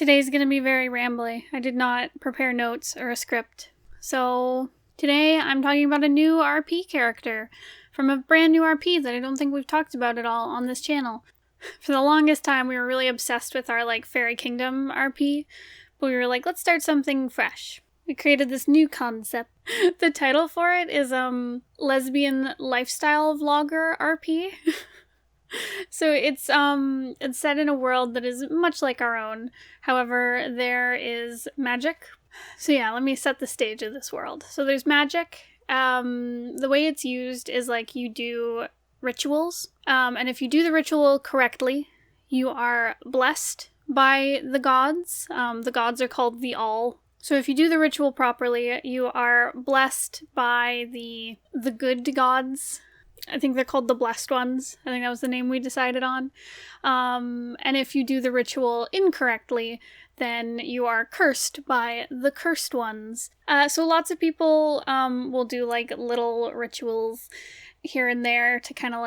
Today's gonna be very rambly. I did not prepare notes or a script. So today I'm talking about a new RP character from a brand new RP that I don't think we've talked about at all on this channel. For the longest time we were really obsessed with our Fairy Kingdom RP, but we were like, let's start something fresh. We created this new concept. The title for it is Lesbian Lifestyle Vlogger RP. So it's set in a world that is much like our own. However, there is magic. So yeah, let me set the stage of this world. So there's magic. The way it's used is you do rituals. And if you do the ritual correctly, you are blessed by the gods. The gods are called the All. So if you do the ritual properly, you are blessed by the good gods. I think they're called the Blessed Ones. I think that was the name we decided on. And if you do the ritual incorrectly, then you are cursed by the Cursed Ones. So lots of people will do little rituals here and there to kind of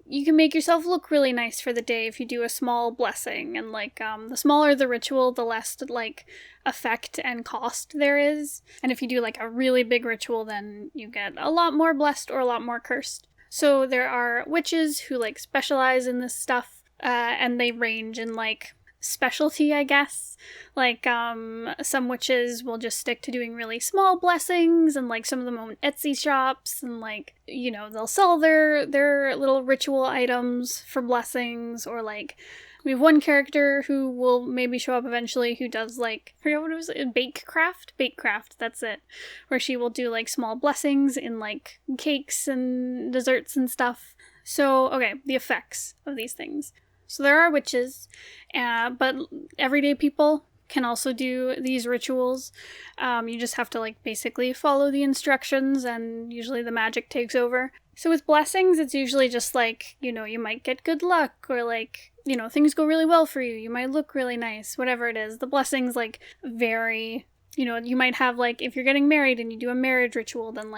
you can make yourself look really nice for the day if you do a small blessing. And the smaller the ritual, the less effect and cost there is. And if you do a really big ritual, then you get a lot more blessed or a lot more cursed. So there are witches who specialize in this stuff, and they range in specialty, I guess. Some witches will just stick to doing really small blessings, and some of them own Etsy shops, and they'll sell their little ritual items for blessings. Or we have one character who will maybe show up eventually who does I forget what it was, bakecraft, that's it, where she will do small blessings in cakes and desserts and stuff. So okay, the effects of these things. So there are witches, but everyday people can also do these rituals. You just have to basically follow the instructions, and usually the magic takes over. So with blessings, it's usually just you might get good luck, or things go really well for you. You might look really nice, whatever it is. The blessings vary. You might have if you're getting married and you do a marriage ritual, then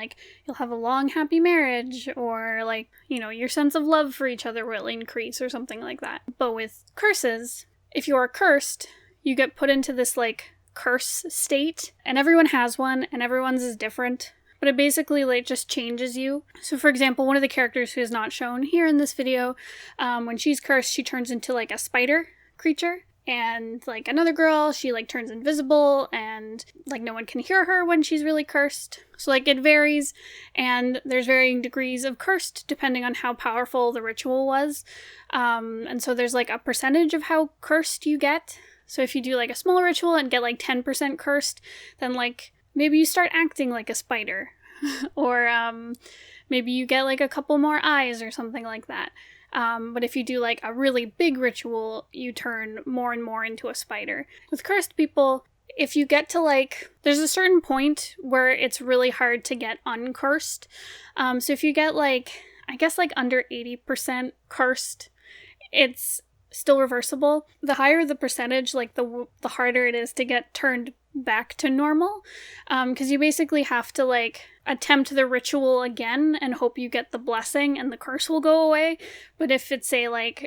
you'll have a long happy marriage, or your sense of love for each other will increase or something like that. But with curses, if you are cursed, you get put into this curse state, and everyone has one, and everyone's is different. But it basically just changes you. So for example, one of the characters who is not shown here in this video, when she's cursed, she turns into a spider creature. And another girl, she turns invisible, and no one can hear her when she's really cursed. So it varies, and there's varying degrees of cursed depending on how powerful the ritual was. And so there's a percentage of how cursed you get. So if you do a small ritual and get 10% cursed, then maybe you start acting like a spider. Or maybe you get a couple more eyes or something like that. But if you do a really big ritual, you turn more and more into a spider. With cursed people, if you get to there's a certain point where it's really hard to get uncursed. So if you get I guess under 80% cursed, it's still reversible. The higher the percentage, the harder it is to get turned back to normal, because you basically have to attempt the ritual again and hope you get the blessing and the curse will go away. But if it's a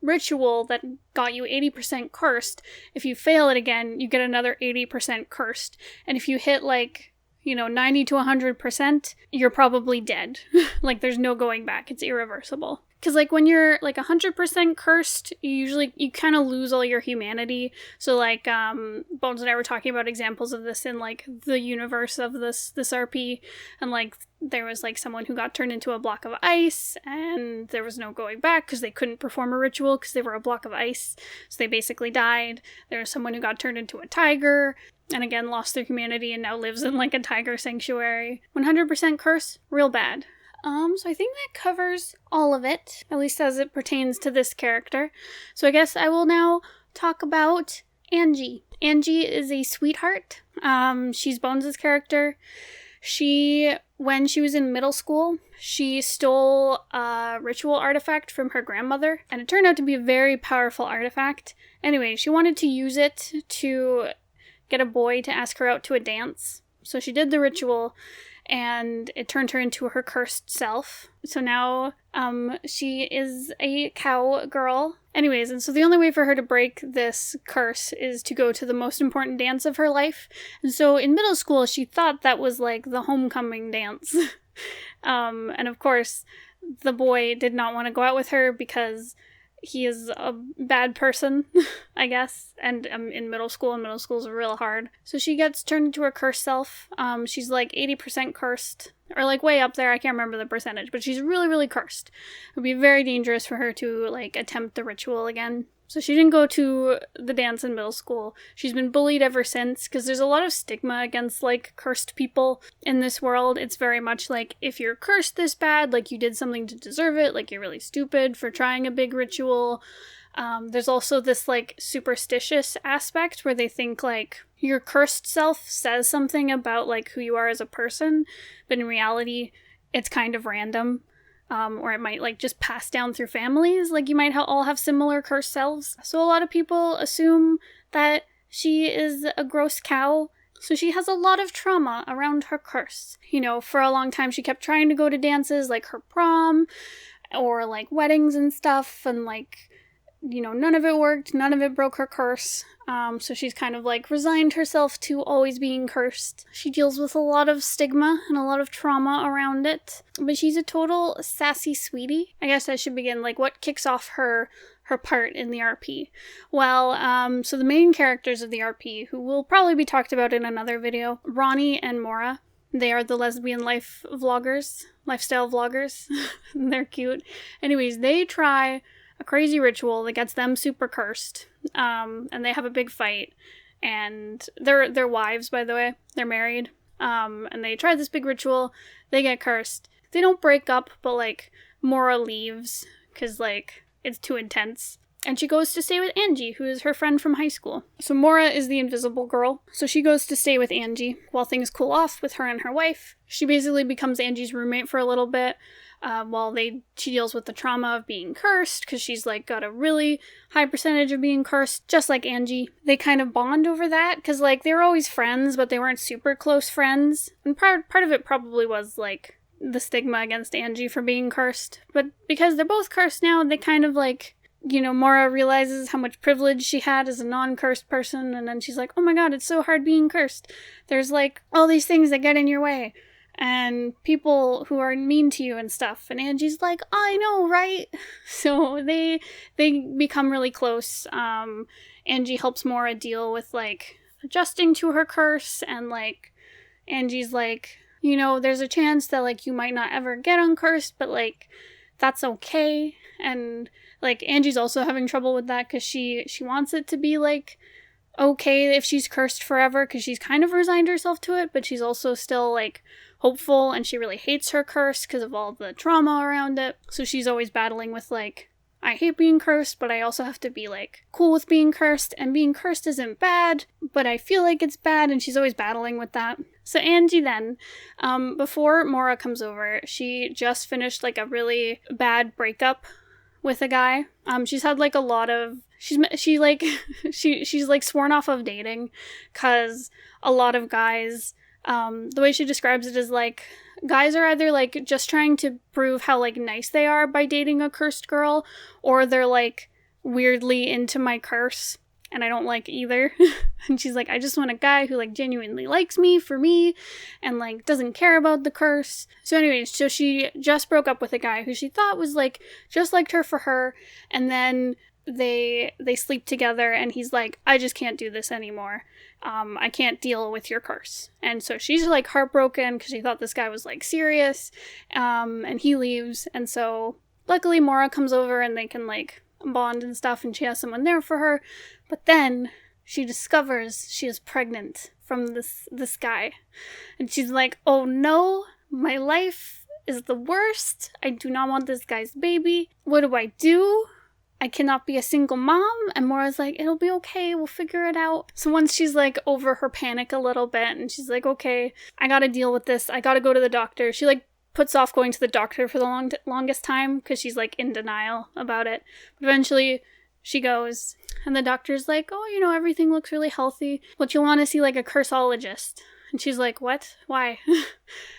ritual that got you 80% cursed, if you fail it again, you get another 80% cursed. And if you hit 90 to 100%, you're probably dead. There's no going back. It's irreversible. Because when you're 100% cursed, you kind of lose all your humanity. So Bones and I were talking about examples of this in the universe of this RP, and there was someone who got turned into a block of ice, and there was no going back because they couldn't perform a ritual because they were a block of ice, so they basically died. There was someone who got turned into a tiger, and again lost their humanity and now lives in a tiger sanctuary. 100% curse, real bad. So I think that covers all of it, at least as it pertains to this character. So I guess I will now talk about Angie. Angie is a sweetheart. She's Bones' character. When she was in middle school, she stole a ritual artifact from her grandmother, and it turned out to be a very powerful artifact. Anyway, she wanted to use it to get a boy to ask her out to a dance. So she did the ritual, and it turned her into her cursed self. So now she is a cow girl, Anyways, and so the only way for her to break this curse is to go to the most important dance of her life. And so in middle school, she thought that was like the homecoming dance. And of course, the boy did not want to go out with her because he is a bad person, I guess. And in middle school, and middle school is real hard. So she gets turned into her cursed self. She's like 80% cursed, or like way up there. I can't remember the percentage, but she's really, really cursed. It would be very dangerous for her to like attempt the ritual again. So she didn't go to the dance in middle school. She's been bullied ever since, because there's a lot of stigma against, like, cursed people in this world. It's very much like, if you're cursed this bad, like, you did something to deserve it, like, you're really stupid for trying a big ritual. There's also this, like, superstitious aspect where they think, like, your cursed self says something about, like, who you are as a person, but in reality, it's kind of random. Or it might, like, just pass down through families. Like, you might all have similar cursed selves. So a lot of people assume that she is a gross cow. So she has a lot of trauma around her curse. You know, for a long time she kept trying to go to dances, like her prom, or, like, weddings and stuff, and, like, you know, none of it worked. None of it broke her curse. So she's kind of, like, resigned herself to always being cursed. She deals with a lot of stigma and a lot of trauma around it. But she's a total sassy sweetie. I guess I should begin, like, what kicks off her part in the RP. Well, so the main characters of the RP, who will probably be talked about in another video, Ronnie and Maura. They are the lesbian lifestyle vloggers. They're cute. Anyways, they try a crazy ritual that gets them super cursed, and they have a big fight, and they're wives, by the way, they're married, and they try this big ritual, they get cursed, they don't break up, but, like, Maura leaves, because, like, it's too intense, and she goes to stay with Angie, who is her friend from high school. So Maura is the invisible girl, so she goes to stay with Angie while things cool off with her and her wife. She basically becomes Angie's roommate for a little bit, while she deals with the trauma of being cursed, because she's, like, got a really high percentage of being cursed, just like Angie. They kind of bond over that, because, like, they were always friends, but they weren't super close friends. And part of it probably was, like, the stigma against Angie for being cursed. But because they're both cursed now, they kind of, like, you know, Maura realizes how much privilege she had as a non-cursed person, and then she's like, oh my god, it's so hard being cursed. There's, like, all these things that get in your way, and people who are mean to you and stuff. And Angie's like, I know, right? So they become really close. Angie helps Maura deal with, like, adjusting to her curse, and, like, Angie's like, you know, there's a chance that, like, you might not ever get uncursed, but, like, that's okay. And, like, Angie's also having trouble with that, because she wants it to be, like, okay if she's cursed forever, because she's kind of resigned herself to it, but she's also still, like, hopeful, and she really hates her curse because of all the trauma around it. So she's always battling with, like, I hate being cursed, but I also have to be, like, cool with being cursed, and being cursed isn't bad, but I feel like it's bad, and she's always battling with that. So Angie then, before Maura comes over, she just finished, like, a really bad breakup with a guy. She's had, like, a lot of, she's like sworn off of dating, because a lot of guys, the way she describes it is, like, guys are either, like, just trying to prove how, like, nice they are by dating a cursed girl, or they're, like, weirdly into my curse, and I don't like either. And she's like, I just want a guy who, like, genuinely likes me for me, and, like, doesn't care about the curse. So anyways, so she just broke up with a guy who she thought was, like, just liked her for her, and then they sleep together, and he's like, I just can't do this anymore. I can't deal with your curse. And so she's, like, heartbroken, because she thought this guy was, like, serious, and he leaves. And so luckily Maura comes over, and they can, like, bond and stuff, and she has someone there for her. But then she discovers she is pregnant from this guy, and she's like, oh no, my life is the worst. I do not want this guy's baby. What do I do? I cannot be a single mom. And Maura's like, it'll be okay, we'll figure it out. So once she's, like, over her panic a little bit, and she's like, okay, I gotta deal with this, I gotta go to the doctor. She, like, puts off going to the doctor for the longest time, because she's, like, in denial about it. But eventually she goes, and the doctor's like, oh, you know, everything looks really healthy, but you'll want to see, like, a curseologist. And she's like, what? Why?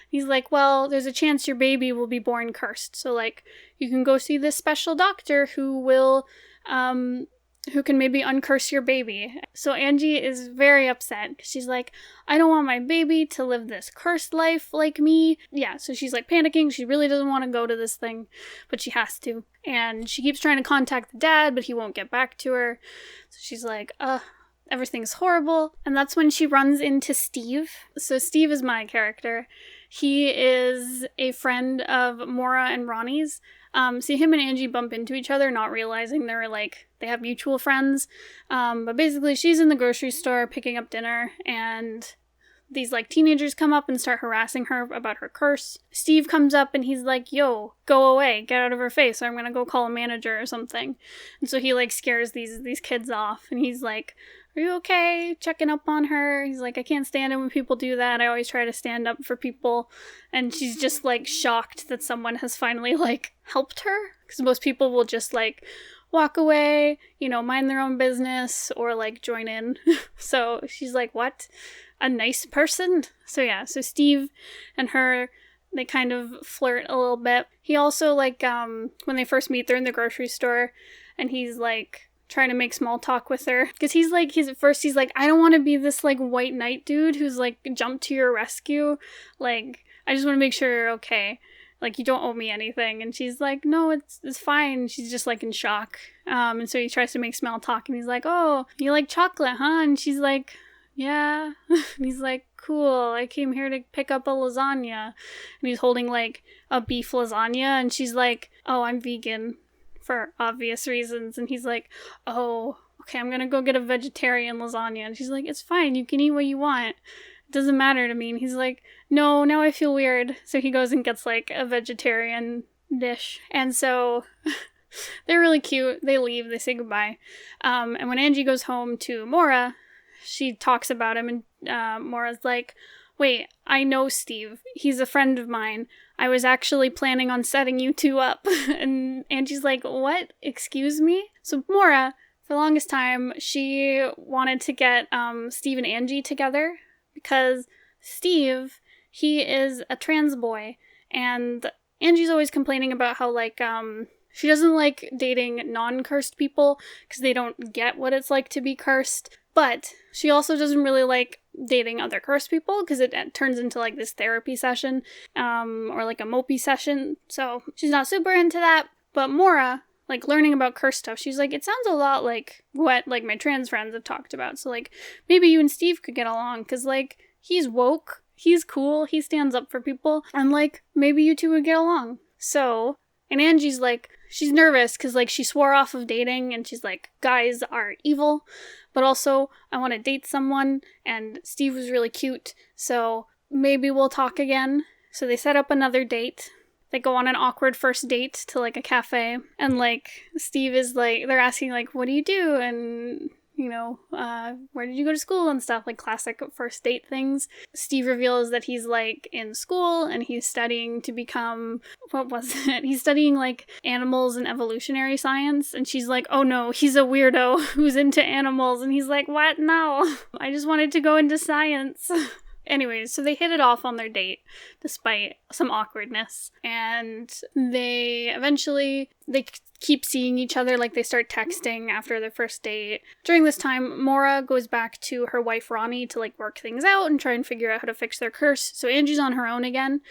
He's like, well, there's a chance your baby will be born cursed. So, like, you can go see this special doctor who will who can maybe uncurse your baby. So Angie is very upset. She's like, I don't want my baby to live this cursed life like me. Yeah, so she's like panicking. She really doesn't want to go to this thing, but she has to. And she keeps trying to contact the dad, but he won't get back to her. So she's like, everything's horrible. And that's when she runs into Steve. So Steve is my character. He is a friend of Maura and Ronnie's. So him and Angie bump into each other, not realizing they have mutual friends. But basically she's in the grocery store picking up dinner, and these teenagers come up and start harassing her about her curse. Steve comes up and he's like, yo, go away, get out of her face, or I'm gonna go call a manager or something. And so he scares these kids off, and he's like, are you okay? Checking up on her. He's like, I can't stand it when people do that. I always try to stand up for people. And she's just shocked that someone has finally helped her. Because most people will just walk away, mind their own business, or join in. So she's like, what? A nice person? So yeah, so Steve and her, they kind of flirt a little bit. He also when they first meet, they're in the grocery store, and he's trying to make small talk with her, because he's at first I don't want to be this white knight dude who's jumped to your rescue. I just want to make sure you're okay. You don't owe me anything. And she's like, no, it's fine. She's just in shock. And so he tries to make small talk, and he's like, oh, you like chocolate, huh? And she's like, yeah. And he's like, cool, I came here to pick up a lasagna. And he's holding a beef lasagna, and she's like, oh, I'm vegan, for obvious reasons. And he's like, oh, okay, I'm gonna go get a vegetarian lasagna. And she's like, it's fine, you can eat what you want, it doesn't matter to me. And he's like, no, now I feel weird. So he goes and gets a vegetarian dish. And so they're really cute. They leave, they say goodbye. And when Angie goes home to Maura, she talks about him, and Maura's like, wait, I know Steve. He's a friend of mine. I was actually planning on setting you two up. And Angie's like, what? Excuse me? So Maura, for the longest time, she wanted to get Steve and Angie together, because Steve, he is a trans boy, and Angie's always complaining about how she doesn't like dating non-cursed people because they don't get what it's like to be cursed. But she also doesn't really like dating other cursed people, because it turns into this therapy session, or a mopey session. So she's not super into that. But Maura, learning about cursed stuff, she's like, it sounds a lot like what my trans friends have talked about. So maybe you and Steve could get along, because he's woke, he's cool, he stands up for people, and maybe you two would get along. So, and Angie's she's nervous because she swore off of dating, and she's like, guys are evil, but also I want to date someone, and Steve was really cute, so maybe we'll talk again. So they set up another date. They go on an awkward first date to a cafe, and Steve is they're asking what do you do, and where did you go to school and stuff, classic first date things. Steve reveals that he's in school, and he's studying to become, what was it? He's studying animals and evolutionary science, and she's like, oh no, he's a weirdo who's into animals, and he's like, what? No, I just wanted to go into science. Anyways, so they hit it off on their date, despite some awkwardness, and they keep seeing each other, they start texting after their first date. During this time, Maura goes back to her wife Ronnie to work things out and try and figure out how to fix their curse. So Angie's on her own again,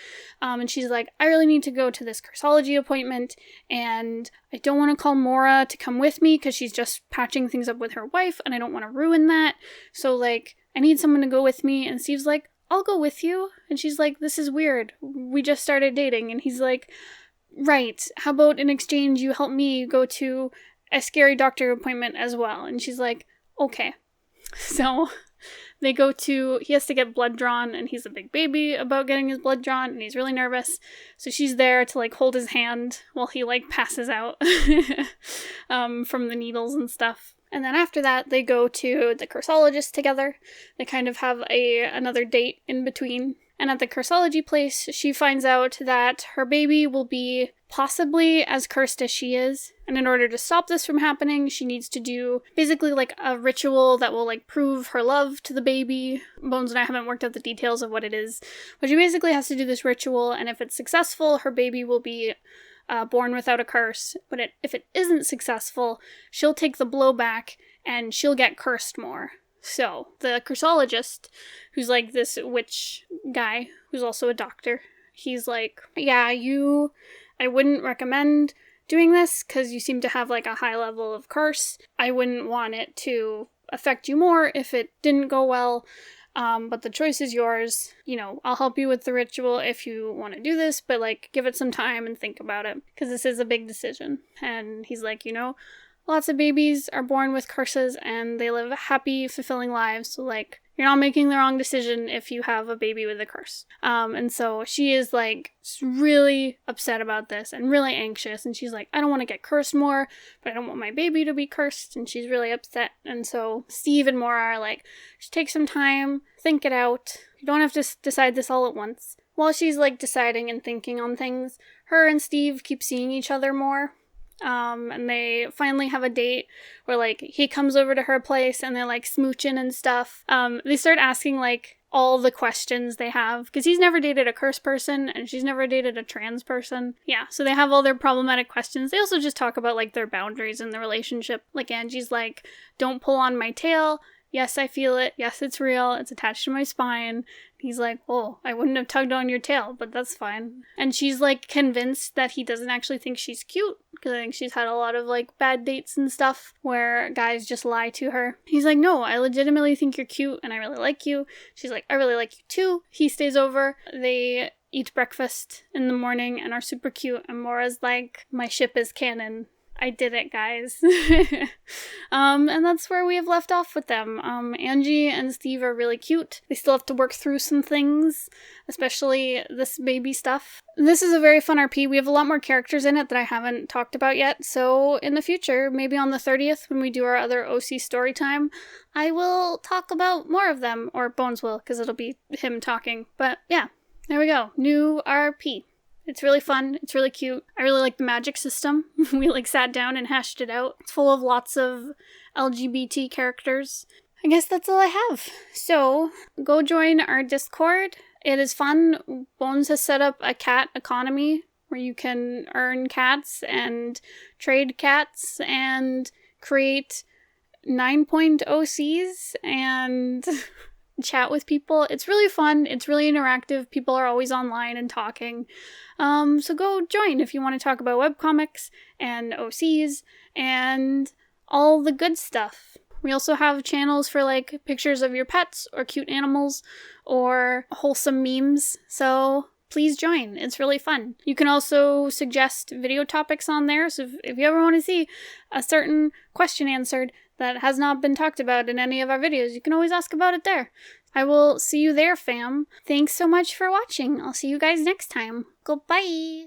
and she's like, I really need to go to this cursology appointment, and I don't want to call Maura to come with me because she's just patching things up with her wife, and I don't want to ruin that. So I need someone to go with me. And Steve's like, I'll go with you. And she's like, this is weird, we just started dating. And he's like, right, how about in exchange you help me go to a scary doctor appointment as well? And she's like, okay. So they go to, he has to get blood drawn, and he's a big baby about getting his blood drawn, and he's really nervous. So she's there to hold his hand while he passes out from the needles and stuff. And then after that, they go to the cursologist together. They kind of have another date in between. And at the cursology place, she finds out that her baby will be possibly as cursed as she is. And in order to stop this from happening, she needs to do basically a ritual that will prove her love to the baby. Bones and I haven't worked out the details of what it is. But she basically has to do this ritual, and if it's successful, her baby will be born without a curse. But if it isn't successful, she'll take the blowback and she'll get cursed more. So the cursologist, who's like this witch guy, who's also a doctor, he's like, yeah, I wouldn't recommend doing this because you seem to have like a high level of curse. I wouldn't want it to affect you more if it didn't go well. But the choice is yours. I'll help you with the ritual if you want to do this, but like give it some time and think about it because this is a big decision. And he's like, lots of babies are born with curses and they live happy, fulfilling lives. So like, you're not making the wrong decision if you have a baby with a curse. And so she is like really upset about this and really anxious. And she's like, I don't want to get cursed more, but I don't want my baby to be cursed. And she's really upset. And so Steve and Maura are like, just take some time, think it out. You don't have to decide this all at once. While she's like deciding and thinking on things, her and Steve keep seeing each other more. And they finally have a date where like he comes over to her place and they're like smooching and stuff. They start asking like all the questions they have because he's never dated a curse person and she's never dated a trans person. Yeah, so they have all their problematic questions. They also just talk about like their boundaries in the relationship. Like Angie's like, don't pull on my tail. Yes, I feel it. Yes, it's real. It's attached to my spine. He's like, oh, I wouldn't have tugged on your tail, but that's fine. And she's like convinced that he doesn't actually think she's cute because I think she's had a lot of like bad dates and stuff where guys just lie to her. He's like, no, I legitimately think you're cute and I really like you. She's like, I really like you too. He stays over. They eat breakfast in the morning and are super cute. And Maura's like, my ship is canon. I did it, guys. And that's where we have left off with them. Angie and Steve are really cute. They still have to work through some things, especially this baby stuff. This is a very fun RP. We have a lot more characters in it that I haven't talked about yet. So in the future, maybe on the 30th, when we do our other OC story time, I will talk about more of them, or Bones will, because it'll be him talking. But yeah, there we go. New RP. It's really fun. It's really cute. I really like the magic system. We like sat down and hashed it out. It's full of lots of LGBT characters. I guess that's all I have. So go join our Discord. It is fun. Bones has set up a cat economy where you can earn cats and trade cats and create 9-point OCs and chat with people. It's really fun. It's really interactive. People are always online and talking. So go join if you want to talk about webcomics and OCs and all the good stuff. We also have channels for like pictures of your pets or cute animals or wholesome memes. So please join. It's really fun. You can also suggest video topics on there. So if you ever want to see a certain question answered that has not been talked about in any of our videos, you can always ask about it there. I will see you there, fam. Thanks so much for watching. I'll see you guys next time. Goodbye.